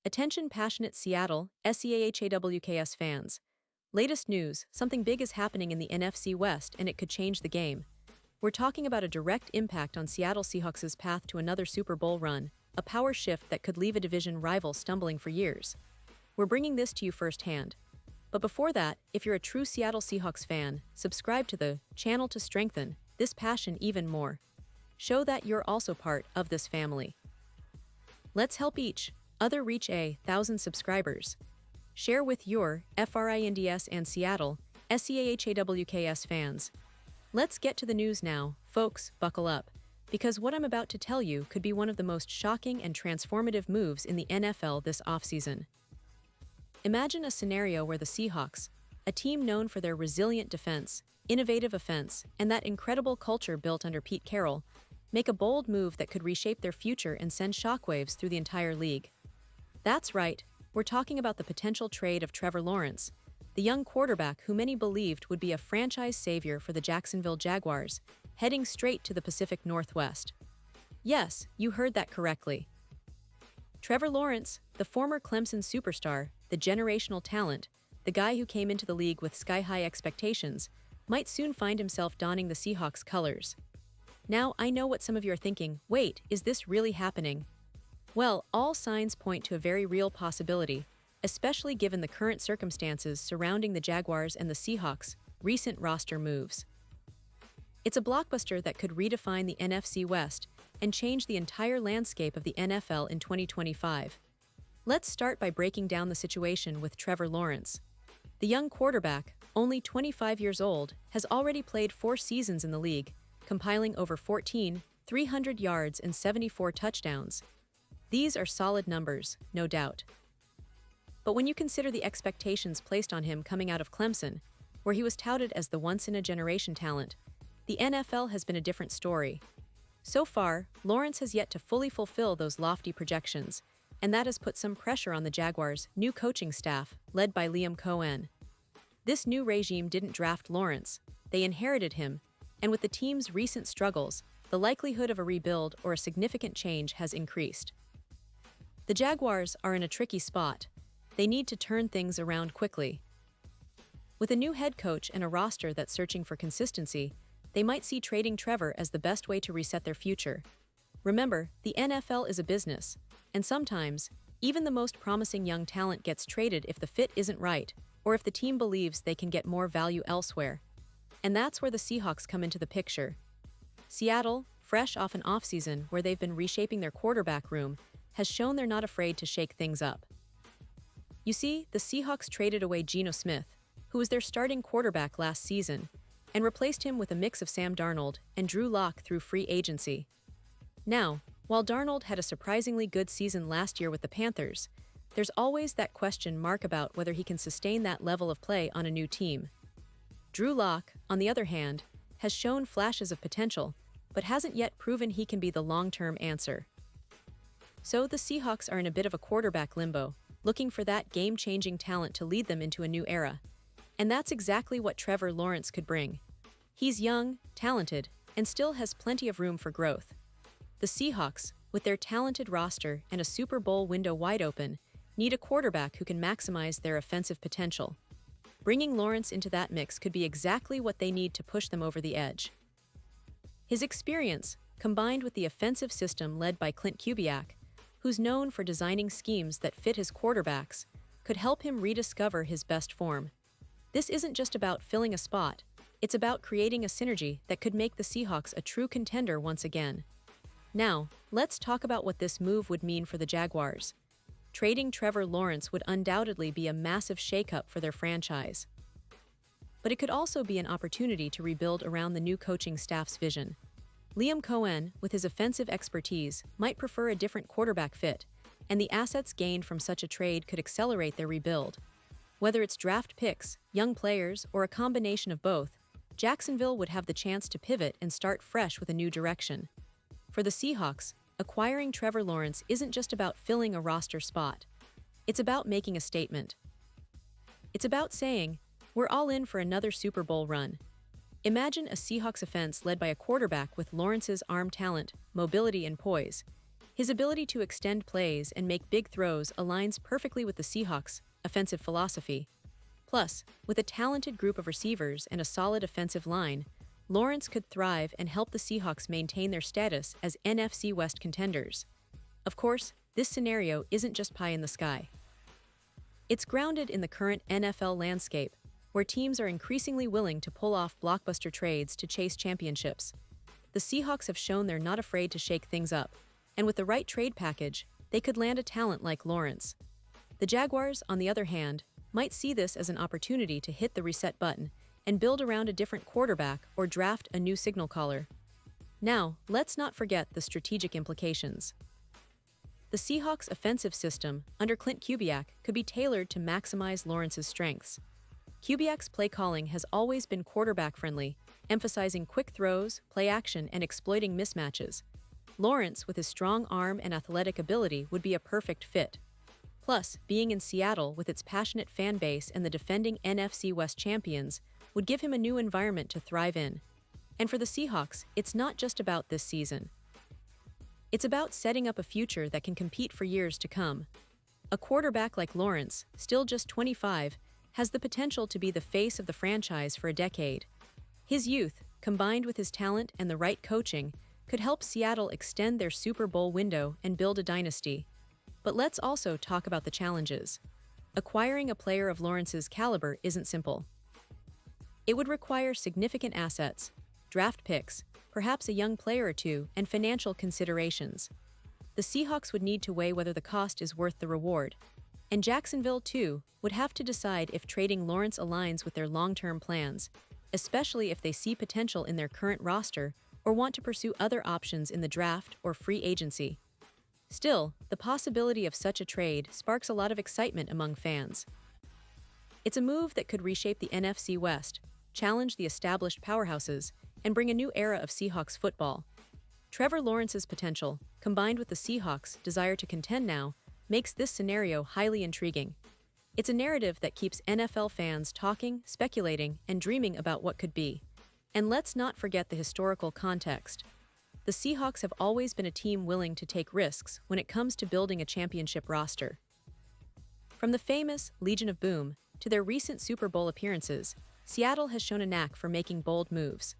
Attention passionate Seattle, SEAHAWKS fans. Latest news, something big is happening in the NFC West and it could change the game. We're talking about a direct impact on Seattle Seahawks' path to another Super Bowl run, a power shift that could leave a division rival stumbling for years. We're bringing this to you firsthand. But before that, if you're a true Seattle Seahawks fan, subscribe to the channel to strengthen this passion even more. Show that you're also part of this family. Let's help each other reach 1,000 subscribers. Share with your FRINDS and Seattle, SEAHAWKS fans. Let's get to the news now, folks, buckle up, because what I'm about to tell you could be one of the most shocking and transformative moves in the NFL this offseason. Imagine a scenario where the Seahawks, a team known for their resilient defense, innovative offense, and that incredible culture built under Pete Carroll, make a bold move that could reshape their future and send shockwaves through the entire league. That's right, we're talking about the potential trade of Trevor Lawrence, the young quarterback who many believed would be a franchise savior for the Jacksonville Jaguars, heading straight to the Pacific Northwest. Yes, you heard that correctly. Trevor Lawrence, the former Clemson superstar, the generational talent, the guy who came into the league with sky-high expectations, might soon find himself donning the Seahawks colors. Now, I know what some of you are thinking, wait, is this really happening? Well, all signs point to a very real possibility, especially given the current circumstances surrounding the Jaguars and the Seahawks' recent roster moves. It's a blockbuster that could redefine the NFC West and change the entire landscape of the NFL in 2025. Let's start by breaking down the situation with Trevor Lawrence. The young quarterback, only 25 years old, has already played 4 seasons in the league, compiling over 300 yards and 74 touchdowns. These are solid numbers, no doubt. But when you consider the expectations placed on him coming out of Clemson, where he was touted as the once-in-a-generation talent, the NFL has been a different story. So far, Lawrence has yet to fully fulfill those lofty projections, and that has put some pressure on the Jaguars' new coaching staff, led by Liam Cohen. This new regime didn't draft Lawrence, they inherited him, and with the team's recent struggles, the likelihood of a rebuild or a significant change has increased. The Jaguars are in a tricky spot. They need to turn things around quickly. With a new head coach and a roster that's searching for consistency, they might see trading Trevor as the best way to reset their future. Remember, the NFL is a business, and sometimes, even the most promising young talent gets traded if the fit isn't right, or if the team believes they can get more value elsewhere. And that's where the Seahawks come into the picture. Seattle, fresh off an offseason where they've been reshaping their quarterback room, has shown they're not afraid to shake things up. You see, the Seahawks traded away Geno Smith, who was their starting quarterback last season, and replaced him with a mix of Sam Darnold and Drew Lock through free agency. Now, while Darnold had a surprisingly good season last year with the Panthers, there's always that question mark about whether he can sustain that level of play on a new team. Drew Lock, on the other hand, has shown flashes of potential, but hasn't yet proven he can be the long-term answer. So the Seahawks are in a bit of a quarterback limbo, looking for that game-changing talent to lead them into a new era. And that's exactly what Trevor Lawrence could bring. He's young, talented, and still has plenty of room for growth. The Seahawks, with their talented roster and a Super Bowl window wide open, need a quarterback who can maximize their offensive potential. Bringing Lawrence into that mix could be exactly what they need to push them over the edge. His experience, combined with the offensive system led by Clint Kubiak, who's known for designing schemes that fit his quarterbacks, could help him rediscover his best form. This isn't just about filling a spot, it's about creating a synergy that could make the Seahawks a true contender once again. Now, let's talk about what this move would mean for the Jaguars. Trading Trevor Lawrence would undoubtedly be a massive shakeup for their franchise. But it could also be an opportunity to rebuild around the new coaching staff's vision. Liam Cohen, with his offensive expertise, might prefer a different quarterback fit, and the assets gained from such a trade could accelerate their rebuild. Whether it's draft picks, young players, or a combination of both, Jacksonville would have the chance to pivot and start fresh with a new direction. For the Seahawks, acquiring Trevor Lawrence isn't just about filling a roster spot. It's about making a statement. It's about saying, we're all in for another Super Bowl run. Imagine a Seahawks offense led by a quarterback with Lawrence's arm talent, mobility, and poise. His ability to extend plays and make big throws aligns perfectly with the Seahawks' offensive philosophy. Plus, with a talented group of receivers and a solid offensive line, Lawrence could thrive and help the Seahawks maintain their status as NFC West contenders. Of course, this scenario isn't just pie in the sky. It's grounded in the current NFL landscape, where teams are increasingly willing to pull off blockbuster trades to chase championships. The Seahawks have shown they're not afraid to shake things up, and with the right trade package, they could land a talent like Lawrence. The Jaguars, on the other hand, might see this as an opportunity to hit the reset button and build around a different quarterback or draft a new signal caller. Now, let's not forget the strategic implications. The Seahawks' offensive system, under Clint Kubiak, could be tailored to maximize Lawrence's strengths. Kubiak's play calling has always been quarterback-friendly, emphasizing quick throws, play action, and exploiting mismatches. Lawrence, with his strong arm and athletic ability, would be a perfect fit. Plus, being in Seattle with its passionate fan base and the defending NFC West champions would give him a new environment to thrive in. And for the Seahawks, it's not just about this season. It's about setting up a future that can compete for years to come. A quarterback like Lawrence, still just 25, has the potential to be the face of the franchise for a decade. His youth, combined with his talent and the right coaching, could help Seattle extend their Super Bowl window and build a dynasty. But let's also talk about the challenges. Acquiring a player of Lawrence's caliber isn't simple. It would require significant assets, draft picks, perhaps a young player or two, and financial considerations. The Seahawks would need to weigh whether the cost is worth the reward. And Jacksonville, too, would have to decide if trading Lawrence aligns with their long-term plans, especially if they see potential in their current roster or want to pursue other options in the draft or free agency. Still, the possibility of such a trade sparks a lot of excitement among fans. It's a move that could reshape the NFC West, challenge the established powerhouses, and bring a new era of Seahawks football. Trevor Lawrence's potential, combined with the Seahawks' desire to contend now, makes this scenario highly intriguing. It's a narrative that keeps NFL fans talking, speculating, and dreaming about what could be. And let's not forget the historical context. The Seahawks have always been a team willing to take risks when it comes to building a championship roster. From the famous Legion of Boom to their recent Super Bowl appearances, Seattle has shown a knack for making bold moves.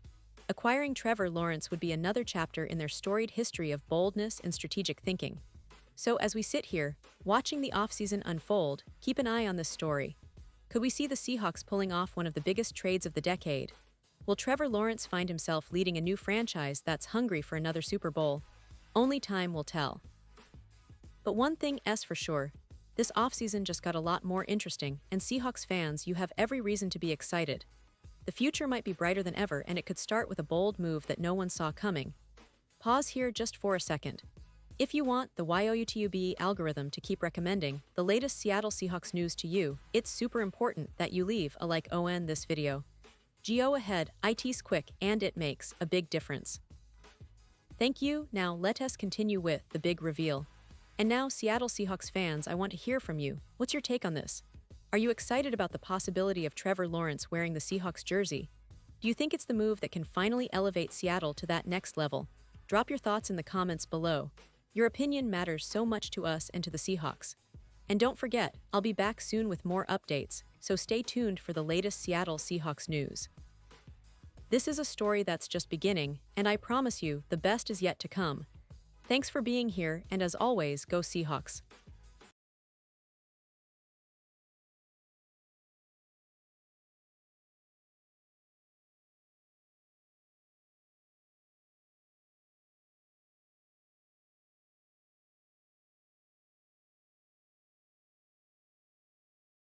Acquiring Trevor Lawrence would be another chapter in their storied history of boldness and strategic thinking. So as we sit here, watching the offseason unfold, keep an eye on this story. Could we see the Seahawks pulling off one of the biggest trades of the decade? Will Trevor Lawrence find himself leading a new franchise that's hungry for another Super Bowl? Only time will tell. But one thing is for sure, this offseason just got a lot more interesting, and Seahawks fans, you have every reason to be excited. The future might be brighter than ever, and it could start with a bold move that no one saw coming. Pause here just for a second. If you want the YouTube algorithm to keep recommending the latest Seattle Seahawks news to you, it's super important that you leave a like on this video. Go ahead, it's quick and it makes a big difference. Thank you. Now let us continue with the big reveal. And now, Seattle Seahawks fans, I want to hear from you. What's your take on this? Are you excited about the possibility of Trevor Lawrence wearing the Seahawks jersey? Do you think it's the move that can finally elevate Seattle to that next level? Drop your thoughts in the comments below. Your opinion matters so much to us and to the Seahawks. And don't forget, I'll be back soon with more updates, so stay tuned for the latest Seattle Seahawks news. This is a story that's just beginning, and I promise you, the best is yet to come. Thanks for being here, and as always, go Seahawks.